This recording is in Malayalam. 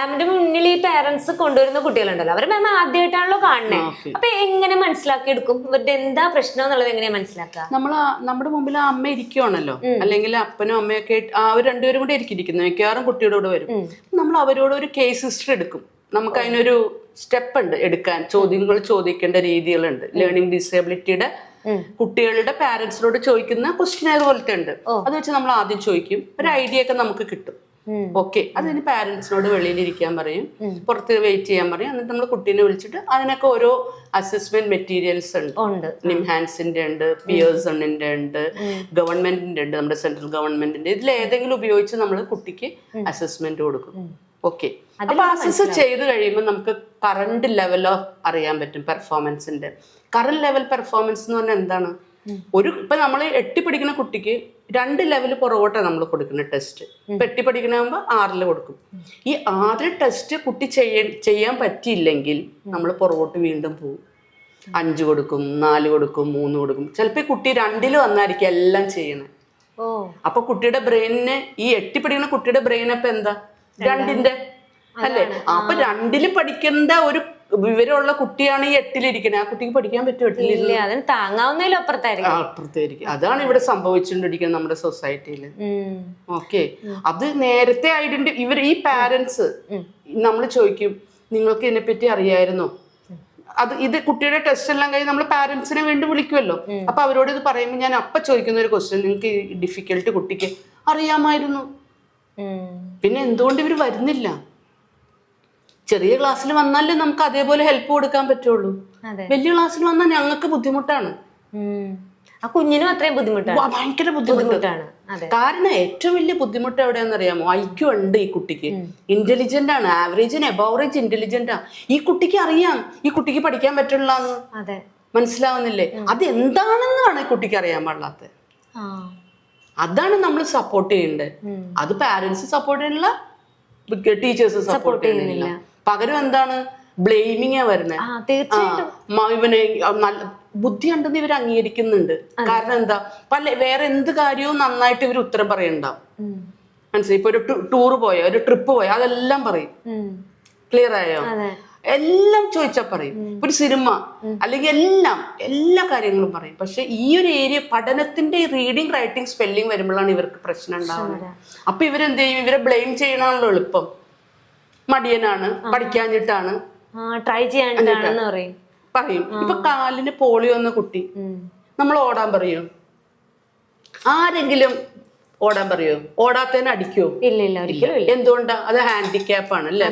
മാമിന്റെ മുന്നിൽ ഈ പേരൻസ് കൊണ്ടുവരുന്ന കുട്ടികളുണ്ടല്ലോ, അവരെ മാം ആദ്യമായിട്ടാണല്ലോ കാണുന്നത്. അപ്പൊ എങ്ങനെ മനസ്സിലാക്കി എടുക്കും ഇവരുടെ എന്താ പ്രശ്നം എന്നുള്ളത് എങ്ങനെയാ മനസ്സിലാക്കുക? നമ്മുടെ മുമ്പിൽ ആ അമ്മ ഇരിക്കുവാണല്ലോ, അല്ലെങ്കിൽ അപ്പനും അമ്മയൊക്കെ അവർ രണ്ടുപേരും കൂടെ ഇരിക്കുന്നു, മിക്കവാറും കുട്ടിയുടെ കൂടെ വരും. നമ്മൾ അവരോട് ഒരു കേസ് ഹിസ്റ്ററി എടുക്കും. നമുക്ക് അതിനൊരു സ്റ്റെപ്പ് ഉണ്ട് എടുക്കാൻ, ചോദ്യങ്ങൾ ചോദിക്കേണ്ട രീതികളുണ്ട്. ലേണിംഗ് ഡിസേബിലിറ്റിയുടെ കുട്ടികളുടെ പാരന്റ്സിനോട് ചോദിക്കുന്ന ക്വസ്റ്റ്യൻ പോലത്തെ ഉണ്ട്. അത് വെച്ച് നമ്മൾ ആദ്യം ചോദിക്കും, ഒരു ഐഡിയ ഒക്കെ നമുക്ക് കിട്ടും. ഓക്കെ, അതിന് പാരന്റ്സിനോട് വെളിയിലിരിക്കാൻ പറയും, പുറത്ത് വെയിറ്റ് ചെയ്യാൻ പറയും. എന്നിട്ട് നമ്മൾ കുട്ടീനെ വിളിച്ചിട്ട് അതിനൊക്കെ ഓരോ അസസ്മെന്റ് മെറ്റീരിയൽസ് ഉണ്ട്. നിംഹാൻസിന്റെ ഉണ്ട്, പിയേഴ്സണിന്റെ ഉണ്ട്, ഗവൺമെന്റിന്റെ ഉണ്ട്, നമ്മുടെ സെൻട്രൽ ഗവൺമെന്റിന്റെ. ഇതിൽ ഏതെങ്കിലും ഉപയോഗിച്ച് നമ്മൾ കുട്ടിക്ക് അസസ്മെന്റ് കൊടുക്കും. ഓക്കെ, അപ്പൊ അസസ് ചെയ്ത് കഴിയുമ്പോൾ നമുക്ക് കറണ്ട് ലെവലോ അറിയാൻ പറ്റും. പെർഫോമൻസിന്റെ കറണ്ട് ലെവൽ പെർഫോമൻസ് എന്ന് പറഞ്ഞാൽ എന്താണ്? ഇപ്പൊ നമ്മൾ 8 പഠിക്കുന്ന കുട്ടിക്ക് 2 ലെവൽ പുറകോട്ടാണ് നമ്മൾ കൊടുക്കുന്ന ടെസ്റ്റ്. ഇപ്പൊ 8 പഠിക്കണാകുമ്പോൾ 6 കൊടുക്കും. ഈ 6 ടെസ്റ്റ് കുട്ടി ചെയ്യാൻ പറ്റിയില്ലെങ്കിൽ നമ്മൾ പുറകോട്ട് വീണ്ടും പോകും. 5 കൊടുക്കും, 4 കൊടുക്കും, 3 കൊടുക്കും. ചിലപ്പോ കുട്ടി 2 വന്നായിരിക്കും എല്ലാം ചെയ്യണേ. അപ്പൊ കുട്ടിയുടെ ബ്രെയിനിന്, ഈ 8 പഠിക്കുന്ന കുട്ടിയുടെ ബ്രെയിൻ അപ്പൊ എന്താ 2 അല്ലേ? അപ്പൊ 2 പഠിക്കേണ്ട ഒരു വിവരമുള്ള കുട്ടിയാണ് ഈ 8 ആ കുട്ടിക്ക് പഠിക്കാൻ പറ്റും? 8 താങ്ങാവുന്നതിലും അപ്പുറത്തായിരിക്കും. അതാണ് ഇവിടെ സംഭവിച്ചുകൊണ്ടിരിക്കുന്നത് നമ്മുടെ സൊസൈറ്റിയിൽ. ഓക്കെ, അത് നേരത്തെ ഈ പാരന്റ്സ് നമ്മൾ ചോദിക്കും, നിങ്ങൾക്ക് ഇതിനെപ്പറ്റി അറിയായിരുന്നോ? ഇത് കുട്ടിയുടെ ടെസ്റ്റ് എല്ലാം കഴിഞ്ഞ് നമ്മൾ പാരന്റ്സിനെ വീണ്ടും വിളിക്കുമല്ലോ. അപ്പൊ അവരോട് ഇത് പറയുമ്പോൾ ഞാൻ അപ്പൊ ചോദിക്കുന്ന ഒരു ക്വസ്റ്റ്യൻ, നിങ്ങൾക്ക് ഡിഫിക്കൽട്ട് കുട്ടിക്ക് അറിയാമായിരുന്നു, പിന്നെ എന്തുകൊണ്ട് ഇവർ വരുന്നില്ല? ചെറിയ ക്ലാസ്സിൽ വന്നാലേ നമുക്ക് അതേപോലെ ഹെൽപ്പ് കൊടുക്കാൻ പറ്റുള്ളൂ. വലിയ ക്ലാസ്സിൽ വന്നാൽ ഞങ്ങൾക്ക് ബുദ്ധിമുട്ടാണ്. ആ കുഞ്ഞിനും അത്രയും ബുദ്ധിമുട്ടാണ്, ഭയങ്കര ബുദ്ധിമുട്ടാണ്. കാരണം ഏറ്റവും വലിയ ബുദ്ധിമുട്ട് എവിടെയാണെന്ന് അറിയാമോ? ഐക്യു ഉണ്ട് ഈ കുട്ടിക്ക്, ഇന്റലിജന്റ് ആണ്, ആവറേജിന് എബോവറേജ് ഇന്റലിജന്റ് ആണ്. ഈ കുട്ടിക്ക് അറിയാം ഈ കുട്ടിക്ക് പഠിക്കാൻ പറ്റുള്ളാന്ന്. മനസ്സിലാവുന്നില്ലേ? അത് എന്താണെന്നാണ് ഈ കുട്ടിക്ക് അറിയാൻ പാടില്ലാത്തത്. അതാണ് നമ്മൾ സപ്പോർട്ട് ചെയ്യേണ്ടത്. അത് പാരന്റ്സ് സപ്പോർട്ട് ചെയ്യണില്ല, ടീച്ചേഴ്സ് സപ്പോർട്ട് ചെയ്യുന്നില്ല. പകരം എന്താണ് ബ്ലെയിമിങ്ങാ വരുന്നത്. ഇവന് ബുദ്ധി ഉണ്ടെന്ന് ഇവർ അംഗീകരിക്കുന്നുണ്ട്. കാരണം എന്താ, വേറെ എന്ത് കാര്യവും നന്നായിട്ട് ഇവർ ഉത്തരം പറയണ്ടാവും. മനസ്സിലായി? ഇപ്പൊ ഒരു ടൂർ പോയോ, ഒരു ട്രിപ്പ് പോയോ, അതെല്ലാം പറയും. ക്ലിയർ ആയോ? എല്ലാം ചോദിച്ചാൽ പറയും. ഒരു സിനിമ അല്ലെങ്കിൽ എല്ലാ കാര്യങ്ങളും പറയും. പക്ഷെ ഈ ഒരു ഏരിയ പഠനത്തിന്റെ റീഡിങ്, റൈറ്റിംഗ്, സ്പെല്ലിംഗ് വരുമ്പോഴാണ് ഇവർക്ക് പ്രശ്നം ഉണ്ടാവുന്നത്. അപ്പൊ ഇവരെന്ത് ചെയ്യും? ഇവരെ ബ്ലെയിം ചെയ്യണമല്ലോ എളുപ്പം. മടിയനാണ്, പഠിക്കാഞ്ഞിട്ടാണ്, ട്രൈ ചെയ്യാൻ പറയും. ഇപ്പൊ കാലിന് പോളിയോ വന്ന കുട്ടി നമ്മൾ ഓടാൻ പറയോ? ആരെങ്കിലും ഓടാൻ പറയോ? ഓടാത്തതിന് അടിക്കോ? ഇല്ല, എന്തുകൊണ്ടാ? അത് ഹാൻഡിക്യാപ്പ് ആണ് അല്ലേ?